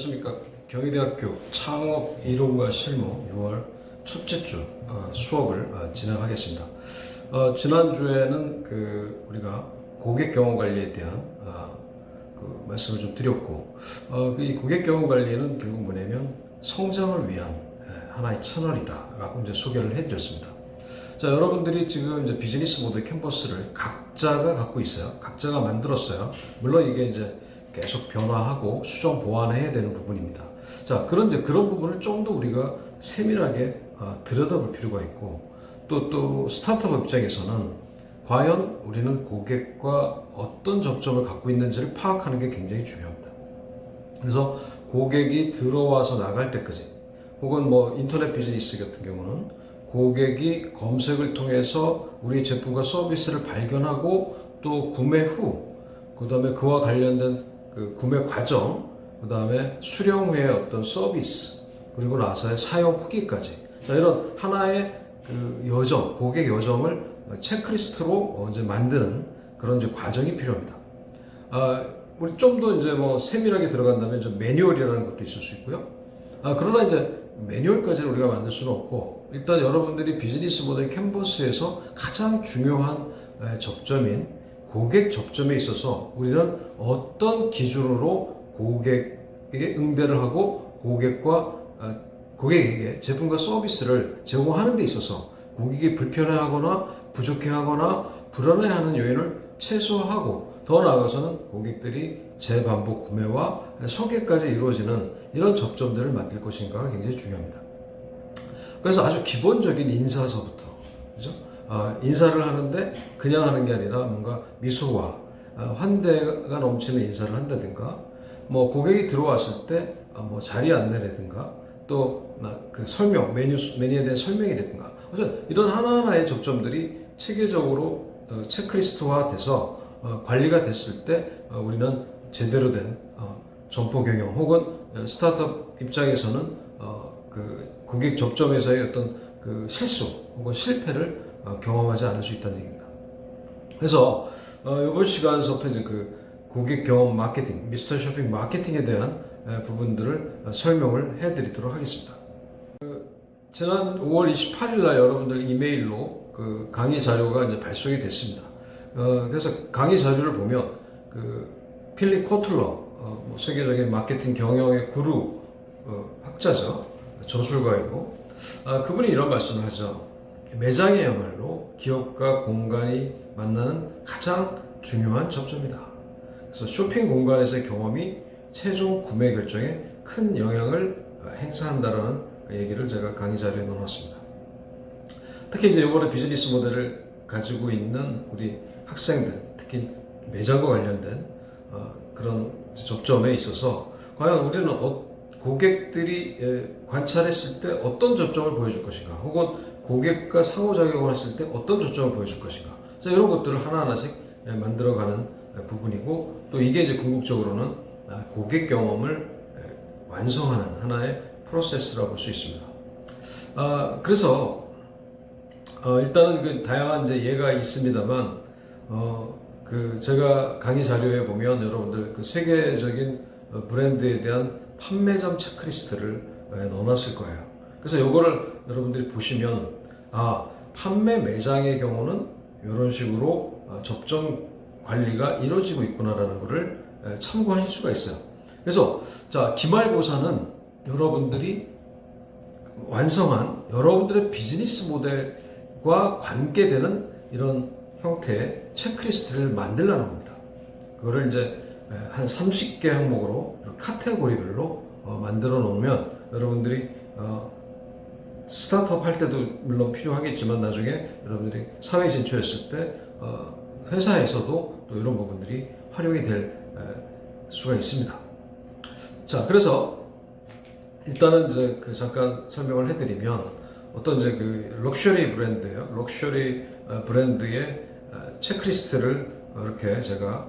안녕하십니까. 경희대학교 창업 이론과 실무 6월 첫째 주 수업을 진행하겠습니다. 지난주에는 우리가 고객 경험 관리에 대한 말씀을 좀 드렸고, 이 고객 경험 관리는 결국 뭐냐면 성장을 위한 하나의 채널이다라고 이제 소개를 해드렸습니다. 자, 여러분들이 지금 이제 비즈니스 모델 캔버스를 각자가 갖고 있어요. 각자가 만들었어요. 물론 이게 이제 계속 변화하고 수정 보완해야 되는 부분입니다. 자, 그런 부분을 좀 더 우리가 세밀하게 들여다볼 필요가 있고, 또 스타트업 입장에서는 과연 우리는 고객과 어떤 접점을 갖고 있는지를 파악하는 게 굉장히 중요합니다. 그래서 고객이 들어와서 나갈 때까지, 혹은 뭐 인터넷 비즈니스 같은 경우는 고객이 검색을 통해서 우리 제품과 서비스를 발견하고 또 구매 후, 그 다음에 그와 관련된 구매 과정, 그 다음에 수령 후의 어떤 서비스, 그리고 나서의 사용 후기까지. 자, 이런 하나의 여정, 고객 여정을 체크리스트로 이제 만드는 그런 이제 과정이 필요합니다. 우리 좀 더 이제 뭐 세밀하게 들어간다면 이제 매뉴얼이라는 것도 있을 수 있고요. 그러나 이제 매뉴얼까지는 우리가 만들 수는 없고, 일단 여러분들이 비즈니스 모델 캔버스에서 가장 중요한 접점인 고객 접점에 있어서 우리는 어떤 기준으로 고객에게 응대를 하고 고객에게 제품과 서비스를 제공하는 데 있어서 고객이 불편해하거나 부족해하거나 불안해하는 요인을 최소화하고, 더 나아가서는 고객들이 재반복 구매와 소개까지 이루어지는 이런 접점들을 만들 것인가가 굉장히 중요합니다. 그래서 아주 기본적인 인사서부터, 그죠? 인사를 하는데 그냥 하는 게 아니라 뭔가 미소와 환대가 넘치는 인사를 한다든가, 뭐 고객이 들어왔을 때 뭐 자리 안내라든가, 또 그 설명, 메뉴에 대한 설명이라든가, 이런 하나하나의 접점들이 체계적으로 체크리스트화 돼서 관리가 됐을 때 우리는 제대로 된 점포 경영, 혹은 스타트업 입장에서는 고객 접점에서의 어떤 실수 혹은 실패를 경험하지 않을 수 있다는 얘기입니다. 그래서 이번 시간부터 이제 고객 경험 마케팅, 미스터 쇼핑 마케팅에 대한 부분들을 설명을 해드리도록 하겠습니다. 지난 5월 28일 날 여러분들 이메일로 강의 자료가 이제 발송이 됐습니다. 그래서 강의 자료를 보면 필립 코틀러, 세계적인 마케팅 경영의 구루 학자죠. 저술가이고, 그분이 이런 말씀을 하죠. 매장이야말로 기업과 공간이 만나는 가장 중요한 접점이다. 그래서 쇼핑 공간에서의 경험이 최종 구매 결정에 큰 영향을 행사한다라는 얘기를 제가 강의 자료에 넣어놨습니다. 특히 이제 이번에 비즈니스 모델을 가지고 있는 우리 학생들, 특히 매장과 관련된 그런 접점에 있어서 과연 우리는 고객들이 관찰했을 때 어떤 접점을 보여줄 것인가, 혹은 고객과 상호작용을 했을 때 어떤 접점을 보여줄 것인가, 이런 것들을 하나하나씩 만들어가는 부분이고, 또 이게 이제 궁극적으로는 고객 경험을 완성하는 하나의 프로세스라고 볼 수 있습니다. 그래서 일단은 다양한 이제 예가 있습니다만, 제가 강의 자료에 보면 여러분들 세계적인 브랜드에 대한 판매점 체크리스트를 넣어놨을 거예요. 그래서 이거를 여러분들이 보시면, 판매 매장의 경우는 이런 식으로 접점 관리가 이루어지고 있구나라는 것을 참고하실 수가 있어요. 그래서 자, 기말고사는 여러분들이 완성한 여러분들의 비즈니스 모델과 관계되는 이런 형태의 체크리스트를 만들라는 겁니다. 그거를 이제 한 30개 항목으로 카테고리별로 만들어 놓으면 여러분들이 스타트업 할 때도 물론 필요하겠지만, 나중에 여러분들이 사회 진출했을 때 회사에서도 또 이런 부분들이 활용이 될 수가 있습니다. 자, 그래서 일단은 이제 잠깐 설명을 해드리면, 어떤 이제 럭셔리 브랜드예요. 럭셔리 브랜드의 체크리스트를 이렇게 제가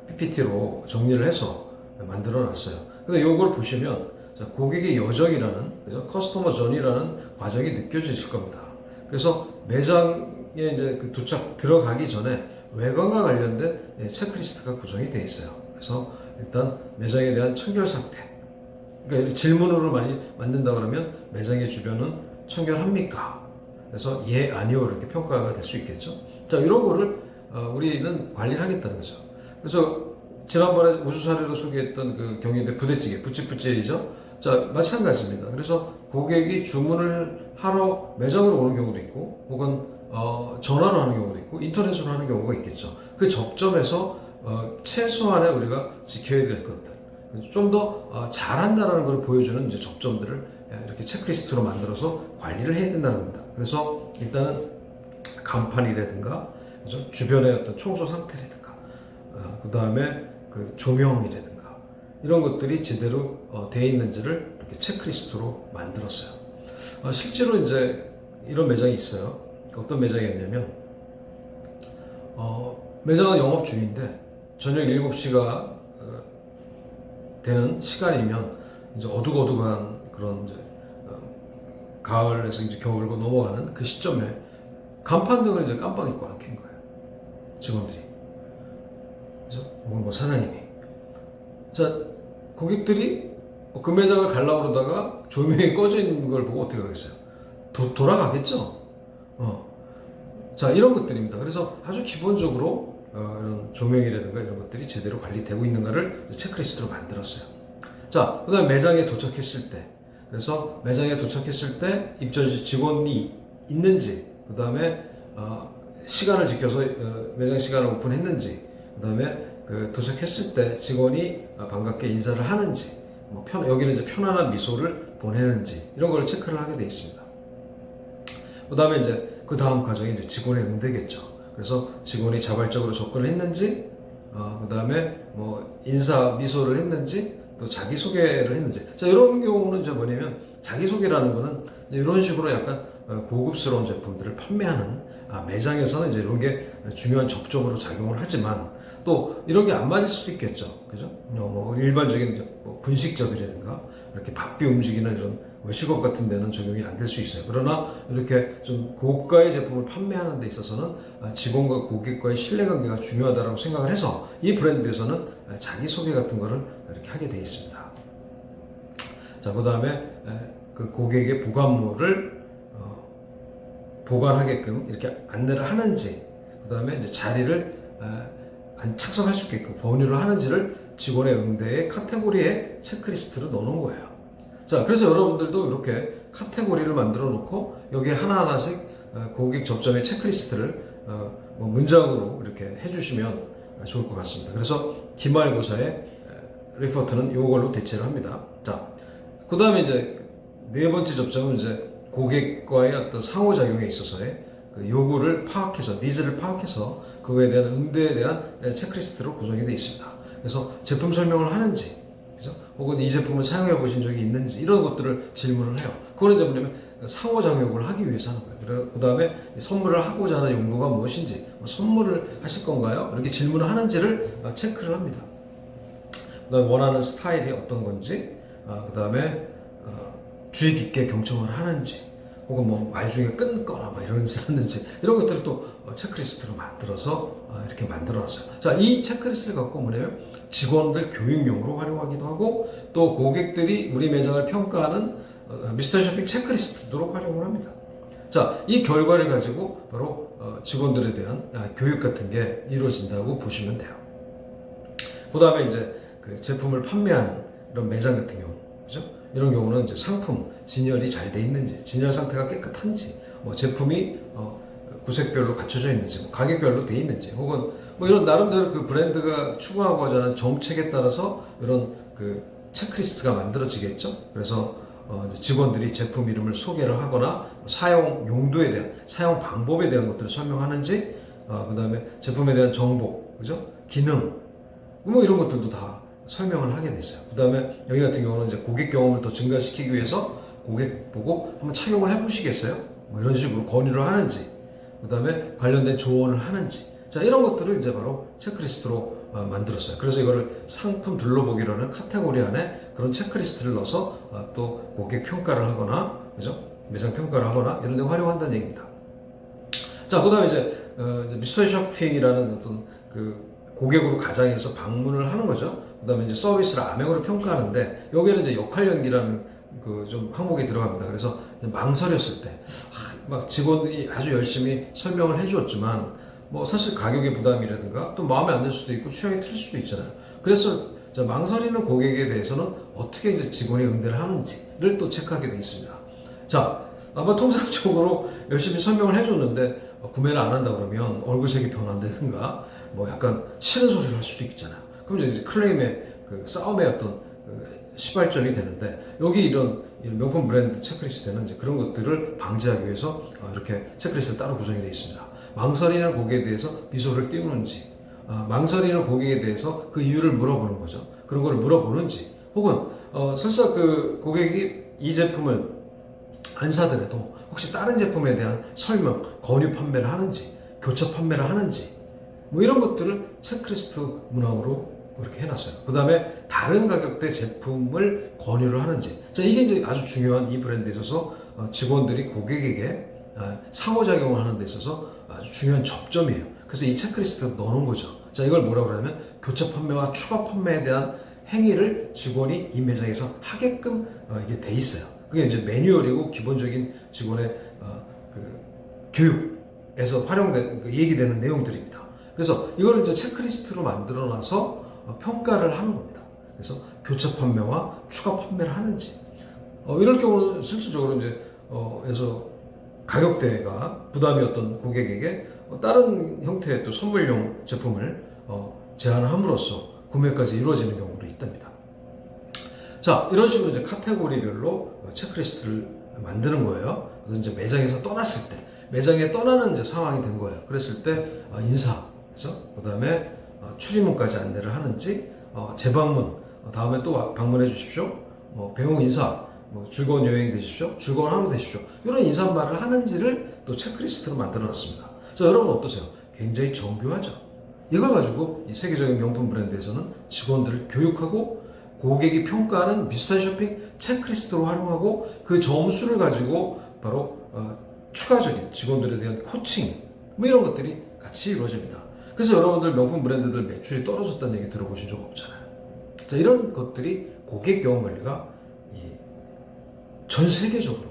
PPT로 정리를 해서 만들어 놨어요. 근데 이걸 보시면 고객의 여정이라는, 그래서 커스터머 전이라는 과정이 느껴지실 겁니다. 그래서 매장에 이제 도착 들어가기 전에 외관과 관련된 체크리스트가 구성이 되어 있어요. 그래서 일단 매장에 대한 청결 상태. 그러니까 질문으로 많이 만든다 그러면 매장의 주변은 청결합니까? 그래서 예, 아니요 이렇게 평가가 될 수 있겠죠. 자, 이런 거를 우리는 관리를 하겠다는 거죠. 그래서 지난번에 우수 사례로 소개했던 그 경희대 부대찌개, 부찌부찌이죠. 자, 마찬가지입니다. 그래서 고객이 주문을 하러 매장으로 오는 경우도 있고, 혹은 전화로 하는 경우도 있고, 인터넷으로 하는 경우가 있겠죠. 그 접점에서 최소한의 우리가 지켜야 될 것들, 좀 더 잘한다는 걸 보여주는 이제 접점들을 이렇게 체크리스트로 만들어서 관리를 해야 된다는 겁니다. 그래서 일단은 간판이라든가, 그죠? 주변의 어떤 청소 상태라든가, 그 다음에 그 조명이라든가 이런 것들이 제대로 되어 있는지를 이렇게 체크리스트로 만들었어요. 실제로 이제 이런 매장이 있어요. 어떤 매장이었냐면 매장은 영업 중인데 저녁 7시가 되는 시간이면 이제 어둑어둑한 그런 이제 가을에서 이제 겨울로 넘어가는 그 시점에 간판등을 이제 깜빡 잊고 안 켠 거예요. 직원들이. 그래서 뭐 사장님이. 자, 고객들이 그 매장을 가려고 그러다가 조명이 꺼져 있는 걸 보고 어떻게 하겠어요? 돌아가겠죠? 자, 이런 것들입니다. 그래서 아주 기본적으로 이런 조명이라든가 이런 것들이 제대로 관리되고 있는가를 체크리스트로 만들었어요. 자, 그 다음에 매장에 도착했을 때, 그래서 매장에 도착했을 때 입점 시 직원이 있는지, 그 다음에 시간을 지켜서 매장 시간을 오픈했는지, 그 다음에 도착했을 때 직원이 반갑게 인사를 하는지, 여기는 이제 편안한 미소를 보내는지 이런 걸 체크를 하게 되어 있습니다. 그 다음에 이제 그 다음 과정이 이제 직원의 응대겠죠. 그래서 직원이 자발적으로 접근을 했는지, 그 다음에 뭐 인사 미소를 했는지, 또 자기소개를 했는지. 자, 이런 경우는 이제 뭐냐면 자기소개라는 거는 이런 식으로 약간 고급스러운 제품들을 판매하는 매장에서는 이제 이런 게 중요한 접점으로 작용을 하지만 또 이런 게 안 맞을 수도 있겠죠. 그죠? 뭐 일반적인 이제 뭐 분식점이라든가 이렇게 바삐 움직이는 이런 외식업 같은 데는 적용이 안 될 수 있어요. 그러나 이렇게 좀 고가의 제품을 판매하는 데 있어서는 직원과 고객과의 신뢰관계가 중요하다고 생각을 해서 이 브랜드에서는 자기소개 같은 거를 이렇게 하게 되어 있습니다. 자, 그 다음에 그 고객의 보관물을 보관하게끔 이렇게 안내를 하는지, 그 다음에 이제 자리를 착석할 수 있게끔 권유를 하는지를 직원의 응대의 카테고리에 체크리스트로 넣어놓은 거예요. 자, 그래서 여러분들도 이렇게 카테고리를 만들어 놓고 여기에 하나하나씩 고객 접점의 체크리스트를 뭐 문장으로 이렇게 해주시면 좋을 것 같습니다. 그래서 기말고사의 리포트는 이걸로 대체를 합니다. 자, 그 다음에 이제 네 번째 접점은 이제 고객과의 어떤 상호작용에 있어서의 그 요구를 파악해서, 니즈를 파악해서 그거에 대한 응대에 대한 체크리스트로 구성이 되어 있습니다. 그래서 제품 설명을 하는지, 그죠? 혹은 이 제품을 사용해 보신 적이 있는지 이런 것들을 질문을 해요. 그거는 이제 뭐냐면 상호작용을 하기 위해서 하는 거예요. 그 다음에 선물을 하고자 하는 용도가 무엇인지, 뭐 선물을 하실 건가요? 이렇게 질문을 하는지를 체크를 합니다. 그 다음에 원하는 스타일이 어떤 건지, 그 다음에 주의 깊게 경청을 하는지, 혹은 뭐 말 중에 끊거나 뭐 이러지 않는지 이런 것들을 또 체크리스트로 만들어서 이렇게 만들어 놨어요. 자, 이 체크리스트를 갖고 뭐냐면 직원들 교육용으로 활용하기도 하고 또 고객들이 우리 매장을 평가하는 미스터 쇼핑 체크리스트로 활용을 합니다. 자, 이 결과를 가지고 바로 직원들에 대한 교육 같은 게 이루어진다고 보시면 돼요. 그 다음에 이제 그 제품을 판매하는 이런 매장 같은 경우, 그죠? 이런 경우는 이제 상품 진열이 잘 돼 있는지, 진열 상태가 깨끗한지, 뭐 제품이 구색별로 갖춰져 있는지, 뭐 가격별로 돼 있는지, 혹은 뭐 이런 나름대로 그 브랜드가 추구하고자 하는 정책에 따라서 이런 그 체크리스트가 만들어지겠죠. 그래서 이제 직원들이 제품 이름을 소개를 하거나 사용 용도에 대한, 사용 방법에 대한 것들을 설명하는지, 그 다음에 제품에 대한 정보, 그죠? 기능, 뭐 이런 것들도 다 설명을 하게 됐어요. 그 다음에 여기 같은 경우는 이제 고객 경험을 더 증가시키기 위해서 고객 보고 한번 착용을 해보시겠어요? 뭐 이런 식으로 권유를 하는지, 그 다음에 관련된 조언을 하는지, 자, 이런 것들을 이제 바로 체크리스트로 만들었어요. 그래서 이거를 상품 둘러보기라는 카테고리 안에 그런 체크리스트를 넣어서 또 고객 평가를 하거나, 그죠? 매장 평가를 하거나 이런 데 활용한다는 얘기입니다. 자, 그 다음에 이제 미스터 쇼핑이라는 어떤 그 고객으로 가장해서 방문을 하는 거죠. 그다음에 이제 서비스를 암행으로 평가하는데 여기에는 이제 역할 연기라는 그 좀 항목이 들어갑니다. 그래서 망설였을 때 막 직원이 아주 열심히 설명을 해주었지만 뭐 사실 가격의 부담이라든가 또 마음에 안 들 수도 있고 취향이 틀릴 수도 있잖아요. 그래서 망설이는 고객에 대해서는 어떻게 이제 직원이 응대를 하는지를 또 체크하게 되어 있습니다. 자, 아마 통상적으로 열심히 설명을 해줬는데 구매를 안 한다 그러면 얼굴색이 변한다든가 뭐 약간 싫은 소리를 할 수도 있잖아요. 그럼 이제 클레임의 그 싸움의 어떤 그 시발점이 되는데 여기 이런 명품 브랜드 체크리스트에는 이제 그런 것들을 방지하기 위해서 이렇게 체크리스트가 따로 구성이 되어 있습니다. 망설이는 고객에 대해서 미소를 띄우는지, 망설이는 고객에 대해서 그 이유를 물어보는 거죠. 그런 걸 물어보는지, 혹은 설사 그 고객이 이 제품을 안 사더라도 혹시 다른 제품에 대한 설명, 권유 판매를 하는지, 교차 판매를 하는지, 뭐 이런 것들을 체크리스트 문항으로 이렇게 해놨어요. 그 다음에 다른 가격대 제품을 권유를 하는지. 자, 이게 이제 아주 중요한 이 브랜드에 있어서 직원들이 고객에게 상호작용을 하는 데 있어서 아주 중요한 접점이에요. 그래서 이 체크리스트에 넣어놓은 거죠. 자, 이걸 뭐라고 그러냐면 교차 판매와 추가 판매에 대한 행위를 직원이 이 매장에서 하게끔 이게 돼 있어요. 그게 이제 매뉴얼이고 기본적인 직원의 그 교육에서 활용된 얘기되는 내용들입니다. 그래서 이걸 이제 체크리스트로 만들어놔서 평가를 하는 겁니다. 그래서 교차 판매와 추가 판매를 하는지 이럴 경우는 실질적으로 이제 에서 가격대가 부담이었던 고객에게 다른 형태의 또 선물용 제품을 제안함으로써 구매까지 이루어지는 경우도 있답니다. 자, 이런 식으로 이제 카테고리별로 체크리스트를 만드는 거예요. 그래서 이제 매장에서 떠났을 때, 매장에 떠나는 이제 상황이 된 거예요. 그랬을 때 인사, 그죠? 그다음에 출입문까지 안내를 하는지, 재방문, 다음에 또 방문해 주십시오. 배웅 인사, 즐거운 여행 되십시오. 즐거운 하루 되십시오. 이런 인사말을 하는지를 또 체크리스트로 만들어 놨습니다. 자, 여러분 어떠세요? 굉장히 정교하죠? 이걸 가지고 이 세계적인 명품 브랜드에서는 직원들을 교육하고 고객이 평가하는 미스터 쇼핑 체크리스트로 활용하고 그 점수를 가지고 바로 추가적인 직원들에 대한 코칭 뭐 이런 것들이 같이 이루어집니다. 그래서 여러분들 명품 브랜드들 매출이 떨어졌다는 얘기 들어보신 적 없잖아요. 자, 이런 것들이 고객 경험 관리가 전 세계적으로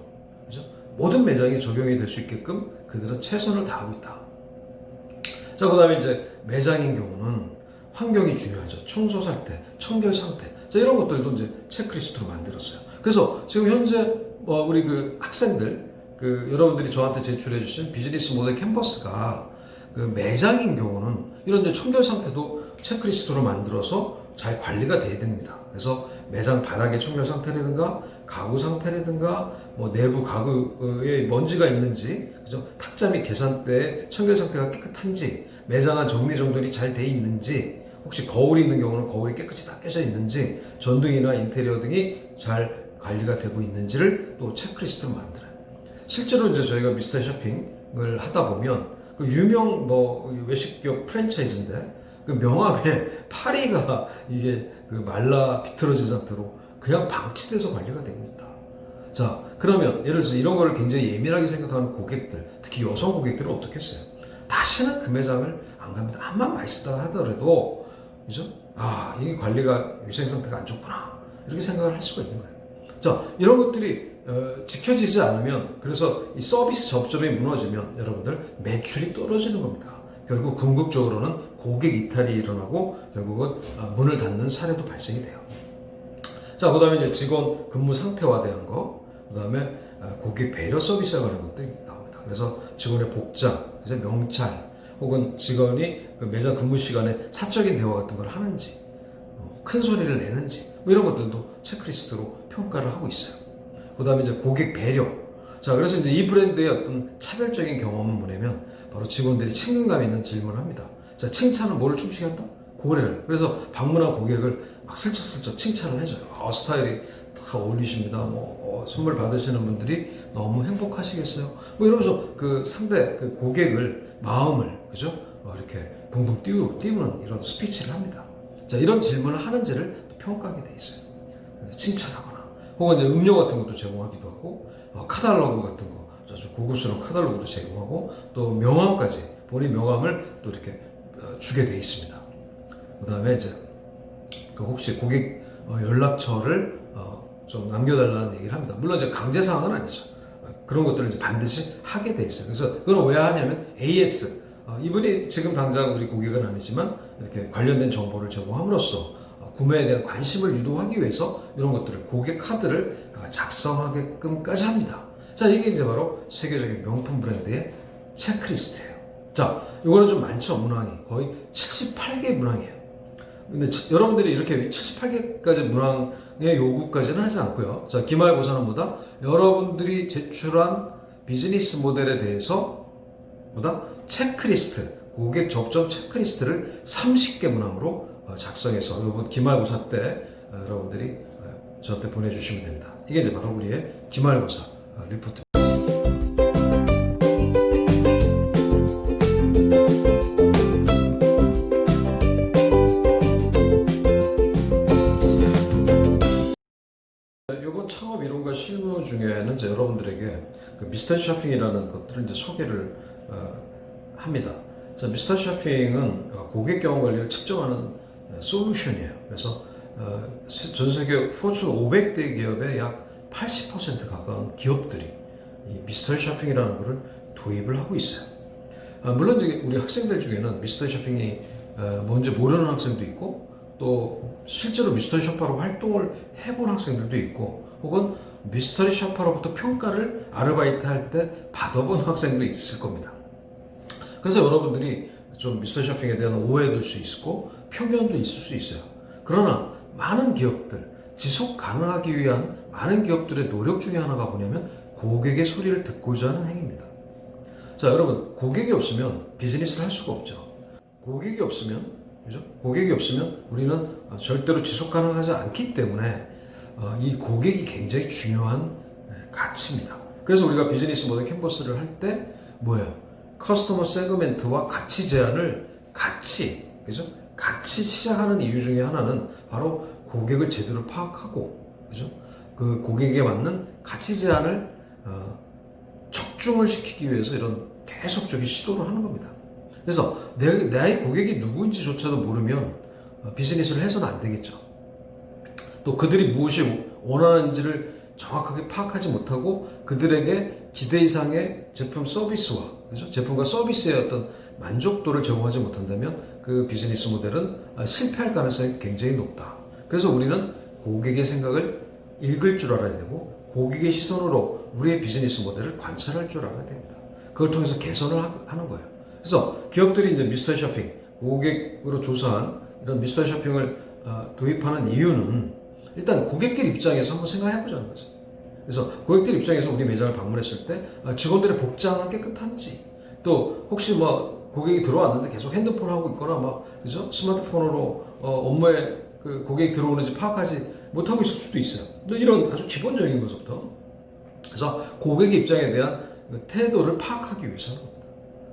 그죠? 모든 매장에 적용이 될 수 있게끔 그들은 최선을 다하고 있다. 자, 그 다음에 이제 매장인 경우는 환경이 중요하죠. 청소 상태, 청결 상태. 자, 이런 것들도 이제 체크리스트로 만들었어요. 그래서 지금 현재 우리 그 학생들, 여러분들이 저한테 제출해 주신 비즈니스 모델 캔버스가 그 매장인 경우는 이런 이제 청결 상태도 체크리스트로 만들어서 잘 관리가 돼야 됩니다. 그래서 매장 바닥의 청결 상태라든가 가구 상태라든가 뭐 내부 가구에 먼지가 있는지, 그죠? 탁자 및 계산대의 청결 상태가 깨끗한지, 매장 안 정리정돈이 잘 돼 있는지, 혹시 거울이 있는 경우는 거울이 깨끗이 닦여져 있는지, 전등이나 인테리어 등이 잘 관리가 되고 있는지를 또 체크리스트로 만들어요. 실제로 이제 저희가 미스터 쇼핑을 하다 보면 그 유명 외식기업 프랜차이즈인데 그 명함에 파리가 이게 그 말라 비틀어진 상태로 그냥 방치돼서 관리가 되고 있다. 자, 그러면 예를 들어서 이런 거를 굉장히 예민하게 생각하는 고객들, 특히 여성 고객들은 어떻게 했어요? 다시는 그 매장을 안 갑니다. 암만 맛있다 하더라도, 그죠? 이게 관리가 위생 상태가 안 좋구나. 이렇게 생각을 할 수가 있는 거예요. 자, 이런 것들이 지켜지지 않으면, 그래서 이 서비스 접점이 무너지면 여러분들 매출이 떨어지는 겁니다. 결국 궁극적으로는 고객 이탈이 일어나고 결국은 문을 닫는 사례도 발생이 돼요. 자, 그 다음에 이제 직원 근무 상태화에 대한 거, 그 다음에 고객 배려 서비스에 관한 것들이 나옵니다. 그래서 직원의 복장, 이제 명찰, 혹은 직원이 그 매장 근무 시간에 사적인 대화 같은 걸 하는지, 큰 소리를 내는지, 뭐 이런 것들도 체크리스트로 평가를 하고 있어요. 그 다음에 이제 고객 배려. 자, 그래서 이제 이 브랜드의 어떤 차별적인 경험은 뭐냐면 바로 직원들이 친근감 있는 질문을 합니다. 자, 칭찬은 뭐를 춤추게 한다? 고래를. 그래서 방문한 고객을 막 슬쩍슬쩍 칭찬을 해줘요. 스타일이 다 어울리십니다. 선물 받으시는 분들이 너무 행복하시겠어요. 뭐 이러면서 그 상대 그 고객을 마음을 그죠? 이렇게 붕붕 띄우는 이런 스피치를 합니다. 자, 이런 질문을 하는지를 또 평가하게 돼 있어요. 칭찬하거나, 혹은 이제 음료 같은 것도 제공하기도 하고, 카탈로그 같은 거, 아주 고급스러운 카탈로그도 제공하고, 또 명함까지 본인 명함을 또 이렇게 주게 돼 있습니다. 그 다음에 이제 그 혹시 고객 연락처를 좀 남겨달라는 얘기를 합니다. 물론 이제 강제 사항은 아니죠. 그런 것들을 이제 반드시 하게 돼 있어요. 그래서 그건 왜 하냐면 AS 이분이 지금 당장 우리 고객은 아니지만 이렇게 관련된 정보를 제공함으로써 구매에 대한 관심을 유도하기 위해서 이런 것들을 고객 카드를 작성하게끔까지 합니다. 자, 이게 이제 바로 세계적인 명품 브랜드의 체크리스트예요. 자, 이거는 좀 많죠. 문항이 거의 78개 문항이에요. 근데 여러분들이 이렇게 78개까지 문항의 요구까지는 하지 않고요. 자, 기말고사는 뭐다? 여러분들이 제출한 비즈니스 모델에 대해서 뭐다? 체크리스트, 고객 접점 체크리스트를 30개 문항으로 작성해서 이번 기말고사 때 여러분들이 저한테 보내주시면 됩니다. 이게 이제 바로 우리의 기말고사 리포트. 이번 창업 이론과 실무 중에는 이제 여러분들에게 그 미스터 쇼핑이라는 것들을 이제 소개를 합니다. 자, 미스터 쇼핑은 고객 경험 관리를 측정하는 솔루션이에요. 그래서 전 세계 포춘 500대 기업의 약 80% 가까운 기업들이 이 미스터 쇼핑이라는 것을 도입을 하고 있어요. 물론 우리 학생들 중에는 미스터 쇼핑이 뭔지 모르는 학생도 있고 또 실제로 미스터리 셔퍼로 활동을 해본 학생들도 있고 혹은 미스터리 셔퍼로부터 평가를 아르바이트 할 때 받아본 학생도 있을 겁니다. 그래서 여러분들이 좀 미스터리 쇼핑에 대한 오해도 수 있고 편견도 있을 수 있어요. 그러나 많은 기업들, 지속 가능하기 위한 많은 기업들의 노력 중에 하나가 뭐냐면 고객의 소리를 듣고자 하는 행위입니다. 자, 여러분, 고객이 없으면 비즈니스를 할 수가 없죠. 고객이 없으면 그죠? 고객이 없으면 우리는 절대로 지속 가능하지 않기 때문에 이 고객이 굉장히 중요한 가치입니다. 그래서 우리가 비즈니스 모델 캔버스를 할 때 뭐예요? 커스터머 세그멘트와 가치 제안을 그죠? 같이 시작하는 이유 중에 하나는 바로 고객을 제대로 파악하고, 그죠? 그 고객에 맞는 가치 제안을 적중을 시키기 위해서 이런 계속적인 시도를 하는 겁니다. 그래서 내 고객이 누구인지조차도 모르면 비즈니스를 해서는 안 되겠죠. 또 그들이 무엇이 원하는지를 정확하게 파악하지 못하고 그들에게 기대 이상의 제품 서비스와 그죠? 제품과 서비스의 어떤 만족도를 제공하지 못한다면 그 비즈니스 모델은 실패할 가능성이 굉장히 높다. 그래서 우리는 고객의 생각을 읽을 줄 알아야 되고 고객의 시선으로 우리의 비즈니스 모델을 관찰할 줄 알아야 됩니다. 그걸 통해서 개선을 하는 거예요. 그래서 기업들이 이제 미스터 쇼핑, 고객으로 조사한 이런 미스터 쇼핑을 도입하는 이유는 일단 고객들 입장에서 한번 생각해 보자는 거죠. 그래서 고객들 입장에서 우리 매장을 방문했을 때 직원들의 복장은 깨끗한지, 또 혹시 뭐 고객이 들어왔는데 계속 핸드폰 하고 있거나 막 그죠? 스마트폰으로 업무에 그 고객이 들어오는지 파악하지 못하고 있을 수도 있어요. 이런 아주 기본적인 것부터 그래서 고객의 입장에 대한 태도를 파악하기 위해서는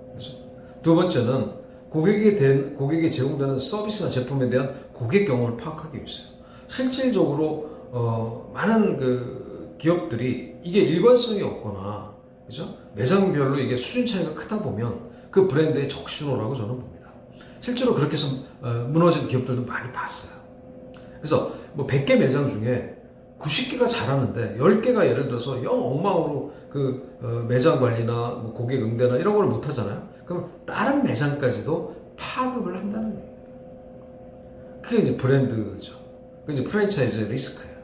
그렇죠? 두 번째는 고객에게 제공되는 서비스나 제품에 대한 고객 경험을 파악하기 위해서요. 실질적으로 많은 그 기업들이 이게 일관성이 없거나 그죠? 매장별로 이게 수준 차이가 크다 보면 그 브랜드의 적신호라고 저는 봅니다. 실제로 그렇게 해서 무너진 기업들도 많이 봤어요. 그래서 뭐 100개 매장 중에 90개가 잘하는데 10개가 예를 들어서 영 엉망으로 그 매장 관리나 뭐 고객 응대나 이런 걸 못 하잖아요. 그럼 다른 매장까지도 파급을 한다는 얘기입니다. 그게 이제 브랜드죠. 그게 이제 프랜차이즈 리스크예요.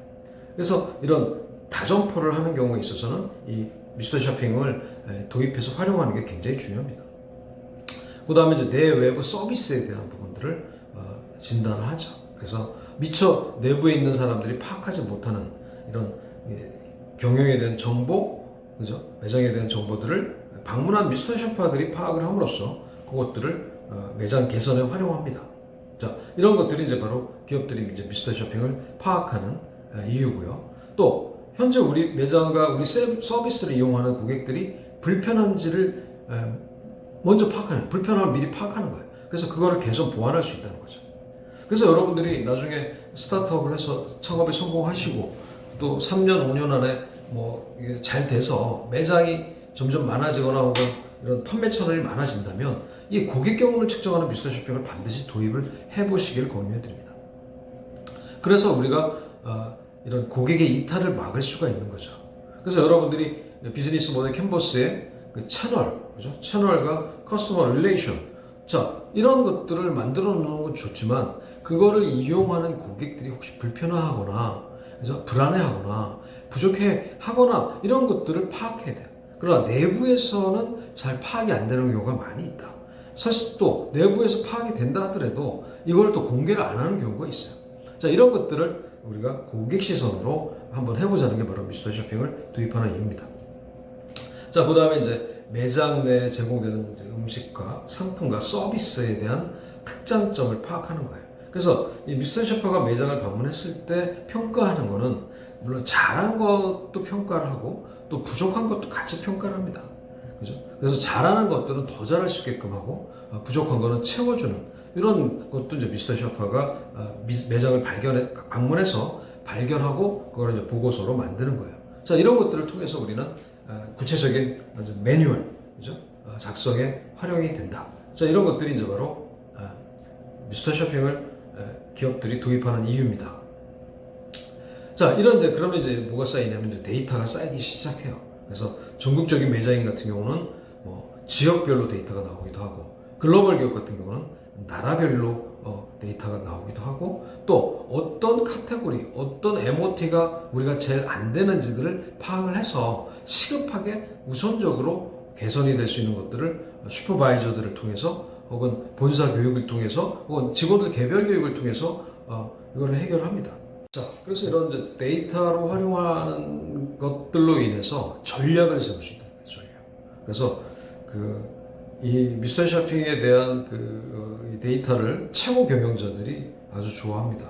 그래서 이런 다점포를 하는 경우에 있어서는 이 미스터 쇼핑을 도입해서 활용하는 게 굉장히 중요합니다. 그 다음에 이제 내외부 서비스에 대한 부분들을 진단을 하죠. 그래서 미처 내부에 있는 사람들이 파악하지 못하는 이런 경영에 대한 정보, 그죠? 매장에 대한 정보들을 방문한 미스터 셔퍼들이 파악을 함으로써 그것들을 매장 개선에 활용합니다. 자, 이런 것들이 이제 바로 기업들이 이제 미스터 쇼핑을 파악하는 이유고요. 또 현재 우리 매장과 우리 서비스를 이용하는 고객들이 불편한지를 먼저 파악하는, 불편함을 미리 파악하는 거예요. 그래서 그거를 개선 보완할 수 있다는 거죠. 그래서 여러분들이 나중에 스타트업을 해서 창업에 성공하시고 또 3년, 5년 안에 뭐 이게 잘 돼서 매장이 점점 많아지거나 혹은 이런 판매 채널이 많아진다면 이 고객 경험을 측정하는 미스터 쇼핑을 반드시 도입을 해보시길 권유해 드립니다. 그래서 우리가 이런 고객의 이탈을 막을 수가 있는 거죠. 그래서 여러분들이 비즈니스 모델 캔버스의 그 채널, 그죠? 채널과 커스터머 릴레이션, 자, 이런 것들을 만들어 놓는 건 좋지만 그거를 이용하는 고객들이 혹시 불편해하거나, 그죠? 불안해하거나, 부족해하거나 이런 것들을 파악해야 돼요. 그러나 내부에서는 잘 파악이 안 되는 경우가 많이 있다. 사실 또 내부에서 파악이 된다 하더라도 이걸 또 공개를 안 하는 경우가 있어요. 자, 이런 것들을 우리가 고객 시선으로 한번 해보자는 게 바로 미스터 쇼핑을 도입하는 이유입니다. 자, 그 다음에 이제 매장 내에 제공되는 음식과 상품과 서비스에 대한 특장점을 파악하는 거예요. 그래서 이 미스터 셰퍼가 매장을 방문했을 때 평가하는 거는 물론 잘한 것도 평가를 하고 또 부족한 것도 같이 평가를 합니다. 그죠? 그래서 잘하는 것들은 더 잘할 수 있게끔 하고 부족한 거는 채워주는 이런 것도 이제 미스터 셰퍼가 매장을 방문해서 발견하고 그걸 이제 보고서로 만드는 거예요. 자, 이런 것들을 통해서 우리는 구체적인 매뉴얼, 그죠? 작성에 활용이 된다. 자, 이런 것들이 이제 바로 미스터 쇼핑을 기업들이 도입하는 이유입니다. 자, 이런 그러면 이제 뭐가 쌓이냐면 이제 데이터가 쌓이기 시작해요. 그래서 전국적인 매장인 같은 경우는 뭐 지역별로 데이터가 나오기도 하고, 글로벌 기업 같은 경우는 나라별로 데이터가 나오기도 하고, 또 어떤 카테고리, 어떤 MOT가 우리가 제일 안 되는지들을 파악을 해서 시급하게 우선적으로 개선이 될 수 있는 것들을 슈퍼바이저들을 통해서 혹은 본사 교육을 통해서 혹은 직원들 개별 교육을 통해서 이걸 해결합니다. 자, 그래서 이런 이제 데이터로 활용하는 것들로 인해서 전략을 세울 수 있다는 거예요. 전략. 그래서 이 미스터 쇼핑에 대한 이 데이터를 최고 경영자들이 아주 좋아합니다.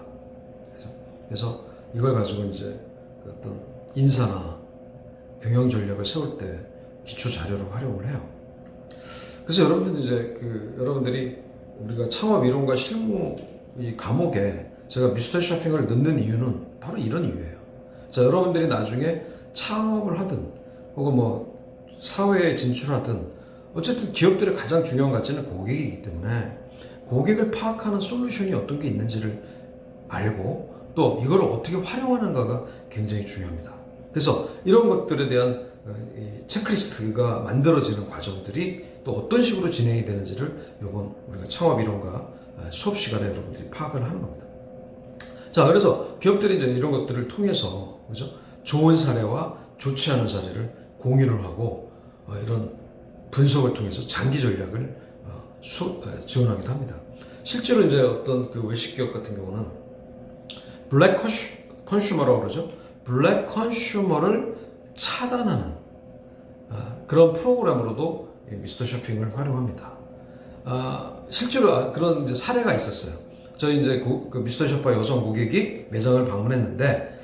그래서 이걸 가지고 이제 어떤 인사나 경영 전략을 세울 때 기초 자료로 활용을 해요. 그래서 여러분들 이제 여러분들이 우리가 창업 이론과 실무 이 과목에 제가 미스터 쇼핑을 넣는 이유는 바로 이런 이유예요. 자, 여러분들이 나중에 창업을 하든 혹은 뭐 사회에 진출하든 어쨌든 기업들의 가장 중요한 가치는 고객이기 때문에 고객을 파악하는 솔루션이 어떤 게 있는지를 알고 또 이걸 어떻게 활용하는가가 굉장히 중요합니다. 그래서 이런 것들에 대한 체크리스트가 만들어지는 과정들이 또 어떤 식으로 진행이 되는지를 이건 우리가 창업 이론과 수업 시간에 여러분들이 파악을 하는 겁니다. 자, 그래서 기업들이 이제 이런 것들을 통해서, 그죠? 좋은 사례와 좋지 않은 사례를 공유를 하고, 이런 분석을 통해서 장기 전략을 지원하기도 합니다. 실제로 이제 어떤 외식 기업 같은 경우는 블랙 컨슈머라고 그러죠. 블랙 컨슈머를 차단하는 그런 프로그램으로도 미스터 쇼핑을 활용합니다. 실제로 그런 이제 사례가 있었어요. 저희 이제 미스터 셰퍼 여성 고객이 매장을 방문했는데,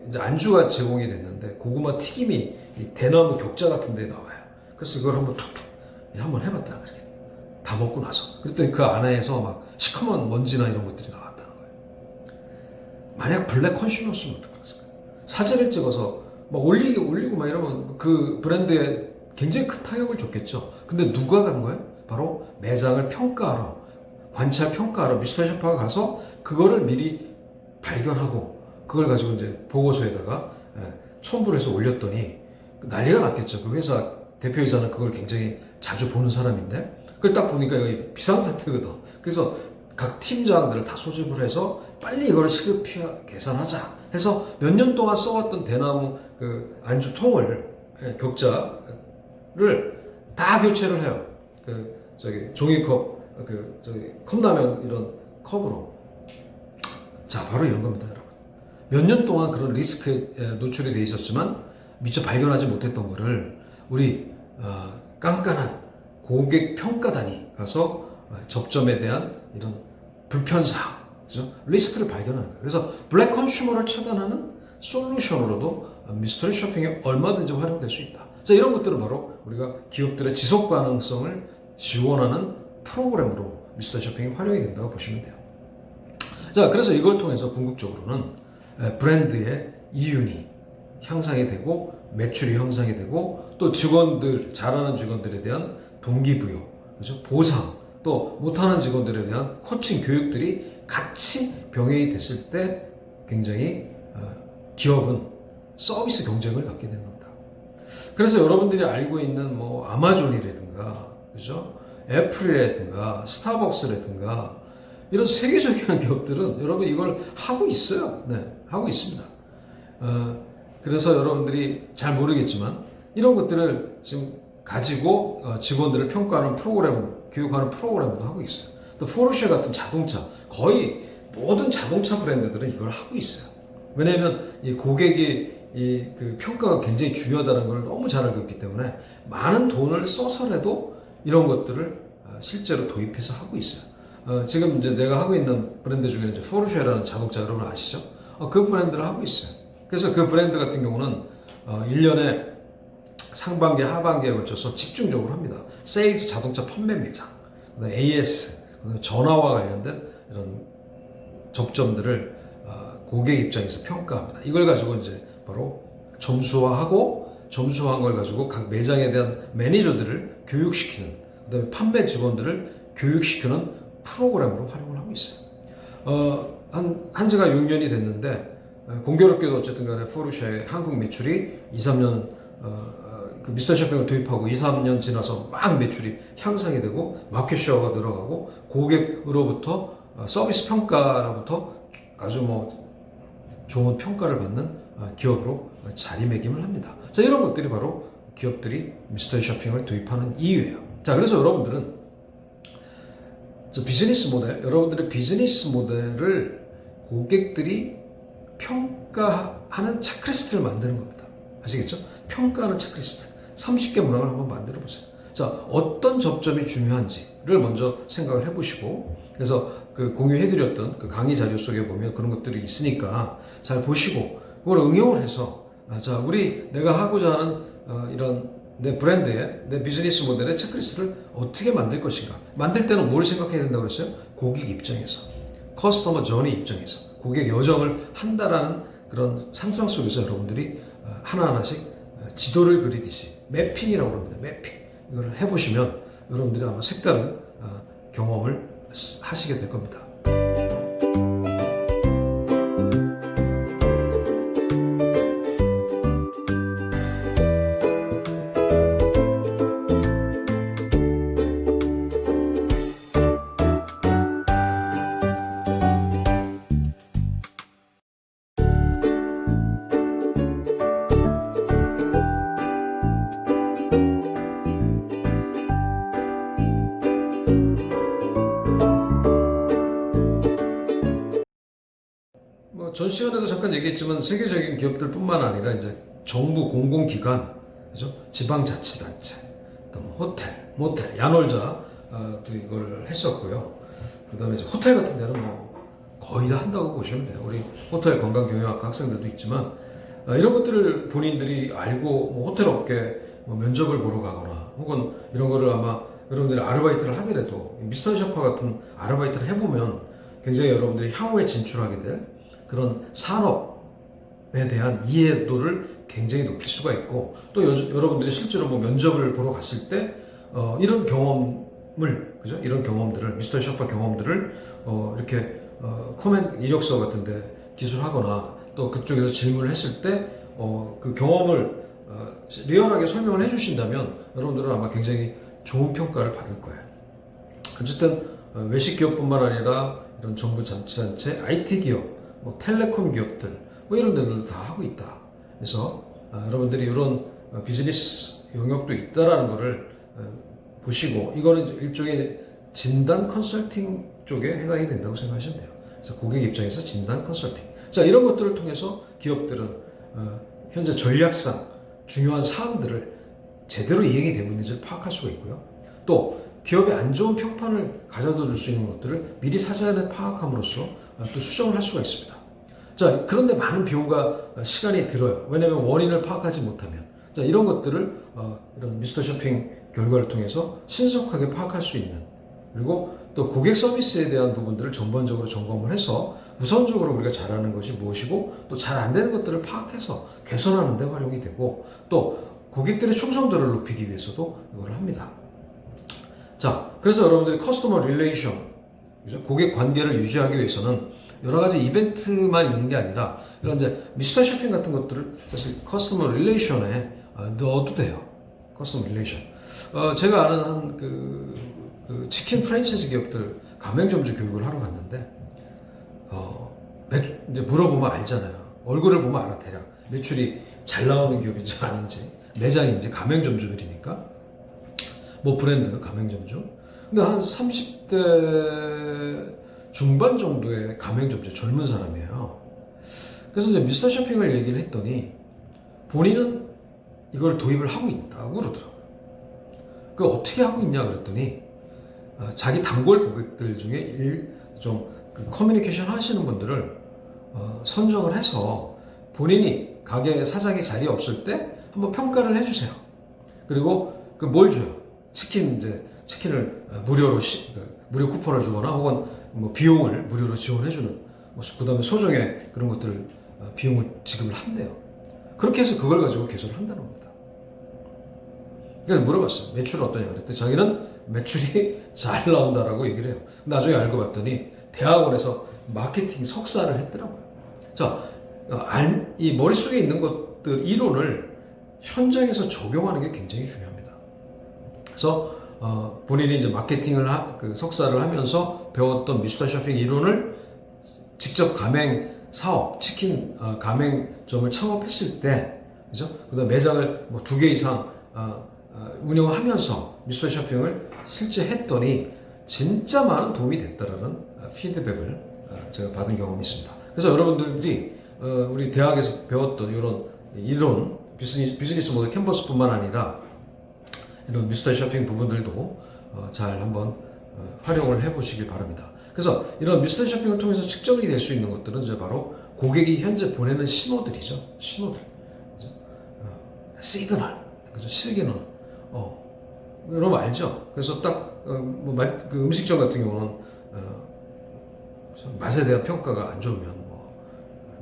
이제 안주가 제공이 됐는데, 고구마 튀김이 이 대나무 격자 같은 데 나와요. 그래서 이걸 한번 해봤다. 이렇게. 다 먹고 나서. 그랬더니 그 안에서 막 시커먼 먼지나 이런 것들이 나왔다는 거예요. 만약 블랙 컨슈머였으면 어떡했을까요? 사진을 찍어서 막 올리고 막 이러면 그 브랜드에 굉장히 큰 타격을 줬겠죠. 근데 누가 간 거예요? 바로 매장을 평가하러, 관찰 평가하러 미스터 셰퍼가 가서 그거를 미리 발견하고 그걸 가지고 이제 보고서에다가 첨부를 해서 올렸더니 난리가 났겠죠. 그 회사 대표이사는 그걸 굉장히 자주 보는 사람인데 그걸 딱 보니까 여기 비상사태거든. 그래서 각 팀장들을 다 소집을 해서 빨리 이걸 시급히 개선하자 해서 몇 년 동안 써왔던 대나무 안주통을 격자를 다 교체를 해요. 종이컵 컵라면 이런 컵으로. 자, 바로 이런 겁니다, 여러분. 몇 년 동안 그런 리스크에 노출이 돼 있었지만 미처 발견하지 못했던 거를 우리 깐깐한 고객 평가단이 가서 접점에 대한 이런 불편사항, 그죠? 리스크를 발견하는 거예요. 그래서 블랙 컨슈머를 차단하는 솔루션으로도 미스터리 쇼핑이 얼마든지 활용될 수 있다. 자, 이런 것들은 바로 우리가 기업들의 지속 가능성을 지원하는 프로그램으로 미스터 쇼핑이 활용이 된다고 보시면 돼요. 자, 그래서 이걸 통해서 궁극적으로는 브랜드의 이윤이 향상이 되고 매출이 향상이 되고 또 잘하는 직원들에 대한 동기부여, 그죠? 보상, 또 못하는 직원들에 대한 코칭 교육들이 같이 병행이 됐을 때 굉장히 기업은 서비스 경쟁을 갖게 되는 겁니다. 그래서 여러분들이 알고 있는 뭐 아마존이라든가, 그죠? 애플이라든가, 스타벅스라든가, 이런 세계적인 기업들은 여러분 이걸 하고 있어요. 네, 하고 있습니다. 그래서 여러분들이 잘 모르겠지만 이런 것들을 지금 가지고 직원들을 평가하는 프로그램, 교육하는 프로그램도 하고 있어요. 또 포르쉐 같은 자동차, 거의 모든 자동차 브랜드들은 이걸 하고 있어요. 왜냐하면 이 고객이 그 평가가 굉장히 중요하다는 걸 너무 잘 알고 있기 때문에 많은 돈을 써서라도 이런 것들을 실제로 도입해서 하고 있어요. 지금 이제 내가 하고 있는 브랜드 중에 이제 포르쉐라는 자동차 여러분 아시죠? 그 브랜드를 하고 있어요. 그래서 그 브랜드 같은 경우는 1년에 상반기, 하반기에 걸쳐서 집중적으로 합니다. 세일즈 자동차 판매 매장, 그다음에 AS, 그다음에 전화와 관련된 이런 접점들을 고객 입장에서 평가합니다. 이걸 가지고 이제 바로 점수화하고 점수화한 걸 가지고 각 매장에 대한 매니저들을 교육시키는, 그다음에 판매 직원들을 교육시키는 프로그램으로 활용을 하고 있어요. 한 지가 6년이 됐는데 공교롭게도 어쨌든 간에 포르쉐의 한국 매출이 2, 3년 그 미스터 쇼핑을 도입하고 2, 3년 지나서 막 매출이 향상이 되고 마켓 쉐어가 늘어가고 고객으로부터 서비스 평가로부터 아주 뭐 좋은 평가를 받는 기업으로 자리매김을 합니다. 자, 이런 것들이 바로 기업들이 미스터 쇼핑을 도입하는 이유예요. 자, 그래서 여러분들은 비즈니스 모델, 여러분들의 비즈니스 모델을 고객들이 평가하는 체크리스트를 만드는 겁니다. 아시겠죠? 평가하는 체크리스트. 30개 문항을 한번 만들어 보세요. 자, 어떤 접점이 중요한지를 먼저 생각을 해보시고, 그래서 그 공유해드렸던 그 강의 자료 속에 보면 그런 것들이 있으니까 잘 보시고, 그걸 응용을 해서, 자, 내가 하고자 하는 이런 내 브랜드의, 내 비즈니스 모델의 체크리스트를 어떻게 만들 것인가. 만들 때는 뭘 생각해야 된다고 그랬어요? 고객 입장에서, 커스터머 저니 입장에서, 고객 여정을 한다라는 그런 상상 속에서 여러분들이 하나하나씩 지도를 그리듯이 매핑이라고 합니다. 매핑. 이걸 해보시면 여러분들이 아마 색다른 경험을 하시게 될 겁니다. 전 시간에도 잠깐 얘기했지만 세계적인 기업들뿐만 아니라 이제 정부 공공기관, 그죠? 지방자치단체, 또 호텔, 모텔, 야놀자도 이걸 했었고요. 그다음에 이제 호텔 같은 데는 뭐 거의 다 한다고 보시면 돼요. 우리 호텔 관광경영학과 학생들도 있지만 이런 것들을 본인들이 알고 뭐 호텔 업계 뭐 면접을 보러 가거나 혹은 이런 거를 아마 여러분들이 아르바이트를 하더라도 미스터 샤파 같은 아르바이트를 해보면 굉장히 여러분들이 향후에 진출하게 될 그런 산업에 대한 이해도를 굉장히 높일 수가 있고, 또 여러분들이 실제로 뭐 면접을 보러 갔을 때 이런 경험을, 그죠? 이런 경험들을, 미스터 샤파 경험들을 이렇게 이력서 같은데 기술하거나 또 그쪽에서 질문을 했을 때 그 경험을 리얼하게 설명을 해주신다면 여러분들은 아마 굉장히 좋은 평가를 받을 거예요. 어쨌든 외식 기업뿐만 아니라 이런 정부 자치단체, IT 기업, 뭐 텔레콤 기업들, 뭐 이런 데들도 다 하고 있다. 그래서 여러분들이 이런 비즈니스 영역도 있다라는 거를 보시고, 이거는 일종의 진단 컨설팅 쪽에 해당이 된다고 생각하시면 돼요. 그래서 고객 입장에서 진단 컨설팅. 자, 이런 것들을 통해서 기업들은 현재 전략상 중요한 사항들을 제대로 이행이 되고 있는지를 파악할 수가 있고요. 또 기업의 안 좋은 평판을 가져다 줄 수 있는 것들을 미리 사전에 파악함으로써 또 수정을 할 수가 있습니다. 자, 그런데 많은 비용과 시간이 들어요. 왜냐하면 원인을 파악하지 못하면. 자, 이런 것들을 이런 미스터 쇼핑 결과를 통해서 신속하게 파악할 수 있는, 그리고 또 고객 서비스에 대한 부분들을 전반적으로 점검을 해서 우선적으로 우리가 잘하는 것이 무엇이고 또 잘 안 되는 것들을 파악해서 개선하는 데 활용이 되고, 또 고객들의 충성도를 높이기 위해서도 이걸 합니다. 자, 그래서 여러분들이 커스터머 릴레이션, 그죠? 고객 관계를 유지하기 위해서는 여러 가지 이벤트만 있는 게 아니라 이런 이제 미스터 쇼핑 같은 것들을 사실 커스터머 릴레이션에 넣어도 돼요. 커스터머 릴레이션. 제가 아는 한 그 치킨 프랜차이즈 기업들 가맹점주 교육을 하러 갔는데 이제 물어보면 알잖아요. 얼굴을 보면 알아 대략 매출이 잘 나오는 기업인지 아닌지 매장인지 가맹점주들이니까 뭐 브랜드 가맹점주. 근데 한 30대 중반 정도의 가맹점주 젊은 사람이에요. 그래서 이제 미스터 쇼핑을 얘기를 했더니 본인은 이걸 도입을 하고 있다고 그러더라고요. 그 어떻게 하고 있냐 그랬더니 자기 단골 고객들 중에 그 커뮤니케이션 하시는 분들을 선정을 해서 본인이 가게 사장이 자리에 없을 때 한번 평가를 해주세요. 그리고 그 뭘 줘요? 치킨을 무료로 무료 쿠폰을 주거나 혹은 뭐 비용을 무료로 지원해주는 그 다음에 소정의 그런 것들을 비용을 지급을 한대요. 그렇게 해서 그걸 가지고 개설을 한다는 겁니다. 그래서 물어봤어요. 매출은 어떠냐 그랬더니 자기는 매출이 잘 나온다라고 얘기를 해요. 나중에 알고 봤더니 대학원에서 마케팅 석사를 했더라고요. 자, 이 머릿속에 있는 것들 이론을 현장에서 적용하는 게 굉장히 중요합니다. 그래서 본인이 이제 마케팅을 그 석사를 하면서 배웠던 미스터 쇼핑 이론을 직접 가맹 사업, 치킨 가맹점을 창업했을 때, 그죠? 그다음 매장을 뭐 2개 이상 운영하면서 미스터 쇼핑을 실제 했더니 진짜 많은 도움이 됐다라는 피드백을 제가 받은 경험이 있습니다. 그래서 여러분들이 우리 대학에서 배웠던 이런 이론, 비즈니스 모델 캔버스뿐만 아니라 이런 미스터 쇼핑 부분들도 잘 한번 활용을 해보시길 바랍니다. 그래서 이런 미스터 쇼핑을 통해서 측정이 될 수 있는 것들은 이제 바로 고객이 현재 보내는 신호들이죠. 신호들, 그죠? 시그널, 그죠? 시그널. 여러분 알죠? 그래서 딱 그 음식점 같은 경우는 맛에 대한 평가가 안 좋으면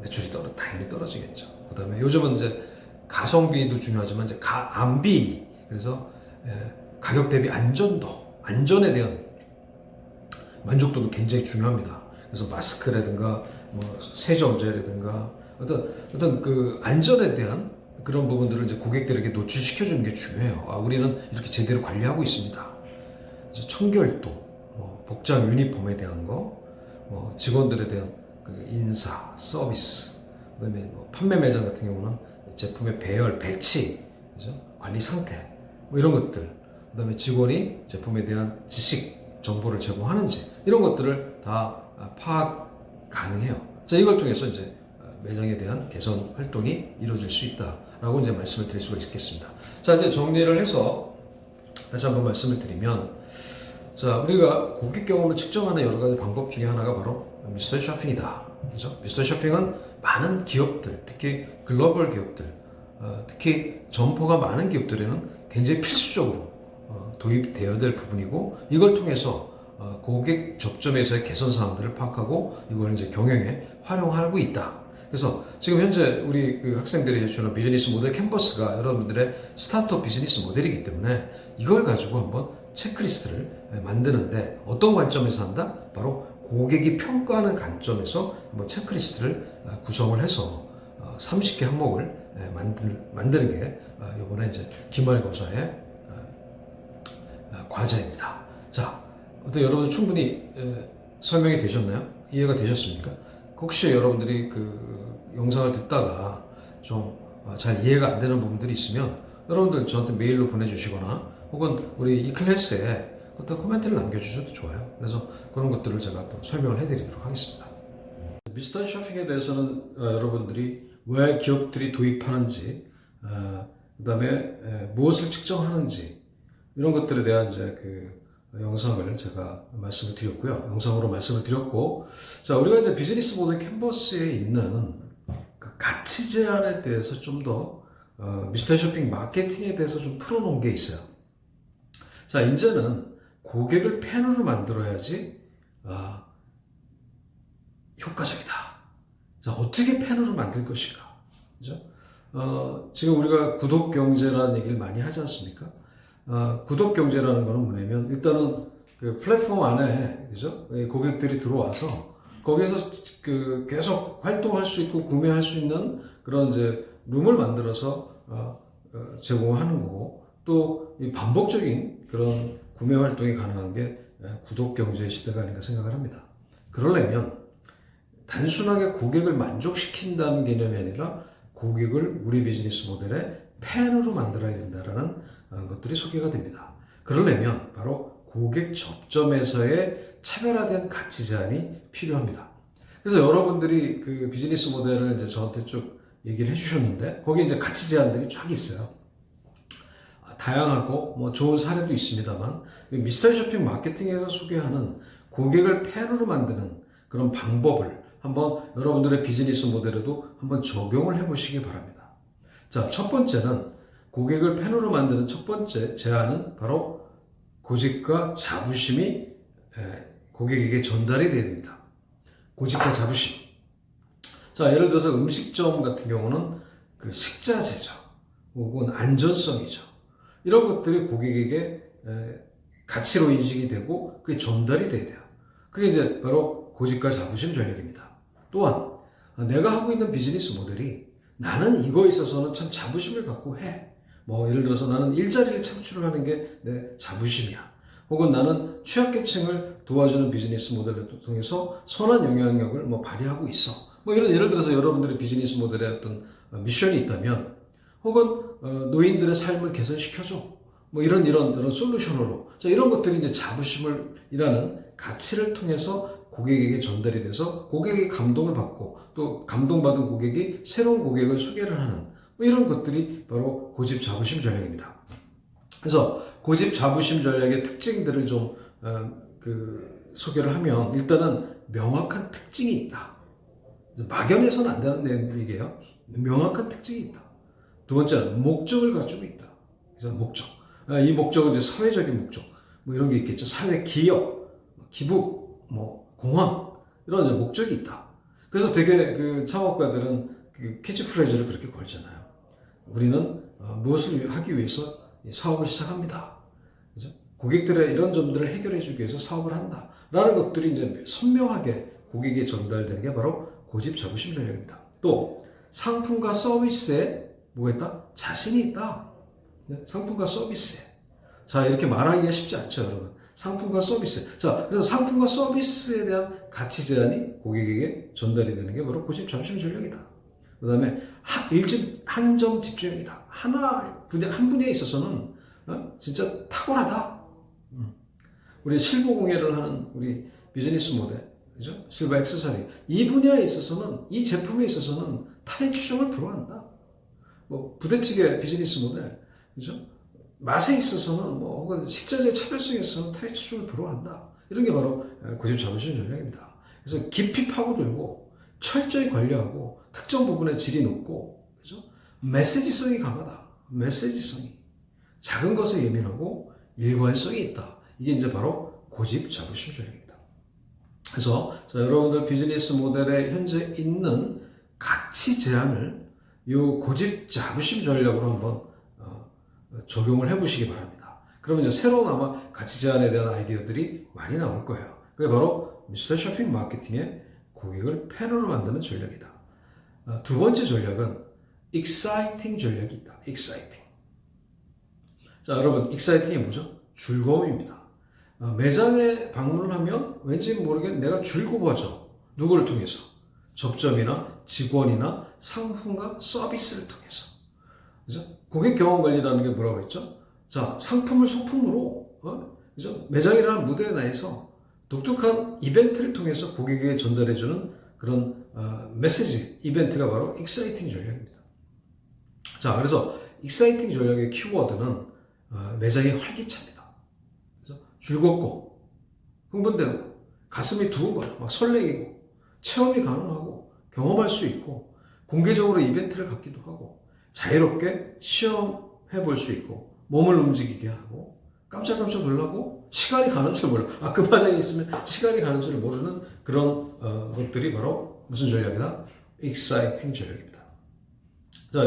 매출이 당연히 떨어지겠죠. 그다음에 요즘은 이제 가성비도 중요하지만 이제 안비, 그래서 가격 대비 안전에 대한 만족도도 굉장히 중요합니다. 그래서 마스크라든가 세정제라든가 어떤 그 안전에 대한 그런 부분들을 이제 고객들에게 노출시켜 주는 게 중요해요. 우리는 이렇게 제대로 관리하고 있습니다. 청결도, 복장 유니폼에 대한 거, 직원들에 대한 그 인사, 서비스, 그다음에 판매 매장 같은 경우는 제품의 배열, 배치, 그죠? 관리 상태, 이런 것들, 그다음에 직원이 제품에 대한 지식, 정보를 제공하는지 이런 것들을 다 파악 가능해요. 자, 이걸 통해서 이제 매장에 대한 개선 활동이 이루어질 수 있다라고 이제 말씀을 드릴 수가 있겠습니다. 자, 이제 정리를 해서 다시 한번 말씀을 드리면, 자, 우리가 고객 경험을 측정하는 여러 가지 방법 중에 하나가 바로 미스터 쇼핑이다. 그죠? 미스터 쇼핑은 많은 기업들, 특히 글로벌 기업들, 특히 점포가 많은 기업들에는 굉장히 필수적으로 도입되어야 될 부분이고, 이걸 통해서 고객 접점에서의 개선 사항들을 파악하고 이걸 이제 경영에 활용하고 있다. 그래서 지금 현재 우리 그 학생들이 해주는 비즈니스 모델 캔버스가 여러분들의 스타트업 비즈니스 모델이기 때문에 이걸 가지고 한번 체크리스트를 만드는데 어떤 관점에서 한다? 바로 고객이 평가하는 관점에서 한번 체크리스트를 구성을 해서 30개 항목을 만드는 게 이번에 이제 기말고사의 과제입니다. 자, 어떻게 여러분 충분히 설명이 되셨나요? 이해가 되셨습니까? 혹시 여러분들이 그 영상을 듣다가 좀 잘 이해가 안 되는 부분들이 있으면 여러분들 저한테 메일로 보내주시거나 혹은 우리 이 클래스에 어떤 코멘트를 남겨주셔도 좋아요. 그래서 그런 것들을 제가 또 설명을 해드리도록 하겠습니다. 미스터 쇼핑에 대해서는 여러분들이 왜 기업들이 도입하는지, 그 다음에 무엇을 측정하는지 이런 것들에 대한 이제 그 영상을 제가 말씀을 드렸고요. 영상으로 말씀을 드렸고, 자, 우리가 이제 비즈니스 모델 캔버스에 있는 그 가치 제안에 대해서 좀 더 미스터 쇼핑 마케팅에 대해서 좀 풀어놓은 게 있어요. 자, 이제는 고객을 팬으로 만들어야지 효과적이다. 자, 어떻게 팬으로 만들 것인가? 그죠? 지금 우리가 구독 경제라는 얘기를 많이 하지 않습니까? 구독 경제라는 거는 뭐냐면 일단은 그 플랫폼 안에 그죠? 고객들이 들어와서 거기서 그 계속 활동할 수 있고 구매할 수 있는 그런 이제 룸을 만들어서 제공하는 거고 또 이 반복적인 그런 구매 활동이 가능한 게 구독 경제 시대가 아닌가 생각을 합니다. 그러려면 단순하게 고객을 만족시킨다는 개념이 아니라 고객을 우리 비즈니스 모델의 팬으로 만들어야 된다는 것들이 소개가 됩니다. 그러려면 바로 고객 접점에서의 차별화된 가치 제안이 필요합니다. 그래서 여러분들이 그 비즈니스 모델을 이제 저한테 쭉 얘기를 해주셨는데 거기에 이제 가치 제안들이 쫙 있어요. 다양하고 뭐 좋은 사례도 있습니다만 미스터 쇼핑 마케팅에서 소개하는 고객을 팬으로 만드는 그런 방법을 한번 여러분들의 비즈니스 모델에도 한번 적용을 해보시기 바랍니다. 자, 첫 번째는 고객을 팬으로 만드는 첫 번째 제안은 바로 고집과 자부심이 고객에게 전달이 돼야 됩니다. 고집과 자부심. 자, 예를 들어서 음식점 같은 경우는 그 식자재죠. 혹은 안전성이죠. 이런 것들이 고객에게 가치로 인식이 되고 그게 전달이 돼야 돼요. 그게 이제 바로 고집과 자부심 전략입니다. 또한 내가 하고 있는 비즈니스 모델이 나는 이거에 있어서는 참 자부심을 갖고 해. 뭐 예를 들어서 나는 일자리를 창출을 하는 게 내 자부심이야. 혹은 나는 취약계층을 도와주는 비즈니스 모델을 통해서 선한 영향력을 뭐 발휘하고 있어. 뭐 이런 예를 들어서 여러분들의 비즈니스 모델의 어떤 미션이 있다면 혹은 노인들의 삶을 개선시켜줘. 뭐 이런 솔루션으로. 자, 이런 것들이 이제 자부심이라는 가치를 통해서 고객에게 전달이 돼서 고객의 감동을 받고 또 감동받은 고객이 새로운 고객을 소개를 하는 뭐 이런 것들이 바로 고집 자부심 전략입니다. 그래서 고집 자부심 전략의 특징들을 좀 소개를 하면 일단은 명확한 특징이 있다. 막연해서는 안 되는 얘기예요. 명확한 특징이 있다. 두 번째는 목적을 가지고 있다. 그래서 목적. 이 목적은 이제 사회적인 목적. 뭐 이런 게 있겠죠. 사회 기업, 기부, 뭐 공헌 이런 이제 목적이 있다. 그래서 되게 그 창업가들은 그 캐치프레이즈를 그렇게 걸잖아요. 우리는 무엇을 하기 위해서 사업을 시작합니다. 그죠? 고객들의 이런 점들을 해결해 주기 위해서 사업을 한다. 라는 것들이 이제 선명하게 고객에게 전달되는 게 바로 고집 자부심 전략입니다. 또 상품과 서비스에 뭐가 있다? 자신이 있다. 상품과 서비스에. 자, 이렇게 말하기가 쉽지 않죠, 여러분. 상품과 서비스. 자, 그래서 상품과 서비스에 대한 가치 제안이 고객에게 전달이 되는 게 바로 고집 자부심 전략이다. 그 다음에 한 점 집중력이다. 한 분야에 있어서는 진짜 탁월하다. 우리 실버 공예를 하는 우리 비즈니스 모델, 그죠? 실버 액세서리. 이 분야에 있어서는, 이 제품에 있어서는 타의 추종을 불허한다. 뭐, 부대찌개 비즈니스 모델, 그죠? 맛에 있어서는, 뭐, 혹은 식자재 차별성에 있어서는 타의 추종을 불허한다. 이런 게 바로 고집 자부심 전략입니다. 그래서 깊이 파고들고, 철저히 관리하고, 특정 부분의 질이 높고, 그죠? 메시지성이 강하다. 메시지성이. 작은 것에 예민하고, 일관성이 있다. 이게 이제 바로 고집 자부심 전략입니다. 그래서 여러분들 비즈니스 모델에 현재 있는 가치 제안을 이 고집 자부심 전략으로 한번 적용을 해보시기 바랍니다. 그러면 이제 새로운 아마 가치 제안에 대한 아이디어들이 많이 나올 거예요. 그게 바로 미스터 쇼핑 마케팅의 고객을 팬으로 만드는 전략이다. 두 번째 전략은 exciting 전략이 있다. exciting. 자, 여러분, exciting이 뭐죠? 즐거움입니다. 매장에 방문을 하면 왠지 모르게 내가 즐거워져. 누구를 통해서? 접점이나 직원이나 상품과 서비스를 통해서. 그죠? 고객 경험 관리라는 게 뭐라고 했죠? 자, 상품을 소품으로, 그죠? 매장이라는 무대 내에서 독특한 이벤트를 통해서 고객에게 전달해주는 그런 메시지, 이벤트가 바로 익사이팅 전략입니다. 자, 그래서 익사이팅 전략의 키워드는 매장이 활기차입니다. 그래서 즐겁고 흥분되고 가슴이 두근거려, 막 설레이고 체험이 가능하고 경험할 수 있고 공개적으로 이벤트를 갖기도 하고 자유롭게 시험해 볼 수 있고 몸을 움직이게 하고 깜짝깜짝 놀라고 시간이 가는 줄 몰라. 그 매장에 있으면 시간이 가는 줄 모르는 그런 것들이 바로 무슨 전략이다? 익사이팅 전략입니다. 자,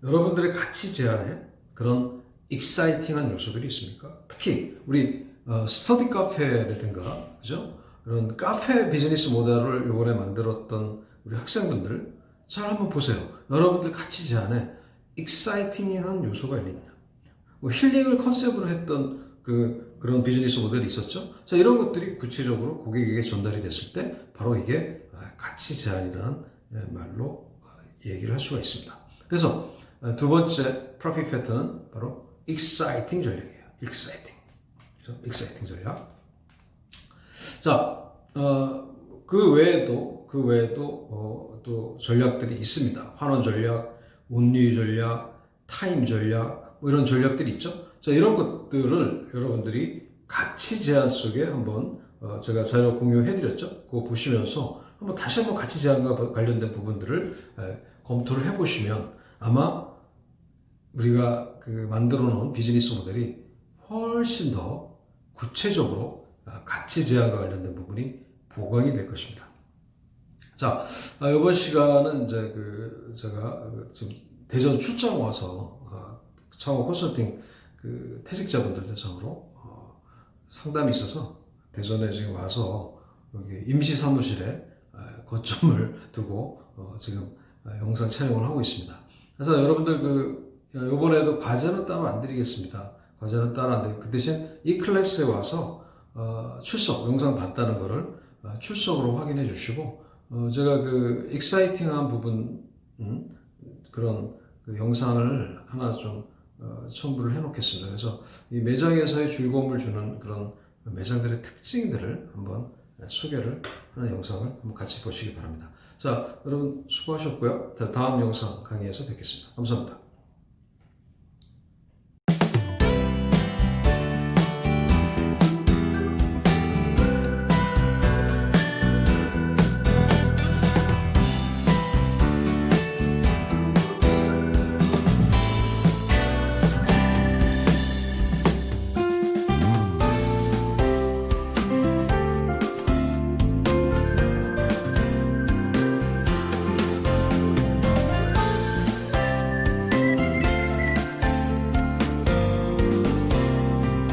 여러분들의 가치 제안에 그런 익사이팅한 요소들이 있습니까? 특히 우리 스터디 카페라든가, 그죠? 그런 카페 비즈니스 모델을 이번에 만들었던 우리 학생분들 잘 한번 보세요. 여러분들 가치 제안에 익사이팅한 요소가 있느냐. 뭐 힐링을 컨셉으로 했던 그런 비즈니스 모델이 있었죠. 자, 이런 것들이 구체적으로 고객에게 전달이 됐을 때 바로 이게 가치 제안이라는 말로 얘기를 할 수가 있습니다. 그래서 두 번째 프로핏 패턴은 바로 exciting 전략이에요. exciting. 그렇죠? exciting 전략. 자, 그 외에도 또 전략들이 있습니다. 환원 전략, 온리 전략, 타임 전략, 뭐 이런 전략들이 있죠. 자, 이런 것들을 여러분들이 가치 제안 속에 한번 제가 자료 공유해드렸죠. 그거 보시면서 다시 한번 가치 제안과 관련된 부분들을 검토를 해보시면 아마 우리가 만들어 놓은 비즈니스 모델이 훨씬 더 구체적으로 가치 제안과 관련된 부분이 보강이 될 것입니다. 자, 이번 시간은 이제 제가 지금 대전 출장 와서 창업 컨설팅 퇴직자분들 대상으로 상담이 있어서 대전에 지금 와서 여기 임시 사무실에 거점을 두고 지금 영상 촬영을 하고 있습니다. 그래서 여러분들 이번에도 과제는 따로 안 드리겠습니다. 과제는 따로 안 드리고 그 대신 이 클래스에 와서 출석 영상 봤다는 거를 출석으로 확인해 주시고 제가 익사이팅한 부분 그런 영상을 하나 좀 첨부를 해 놓겠습니다. 그래서 이 매장에서의 즐거움을 주는 그런 매장들의 특징들을 한번 소개를 하는 영상을 한번 같이 보시기 바랍니다. 자, 여러분 수고하셨고요. 다음 영상 강의에서 뵙겠습니다. 감사합니다.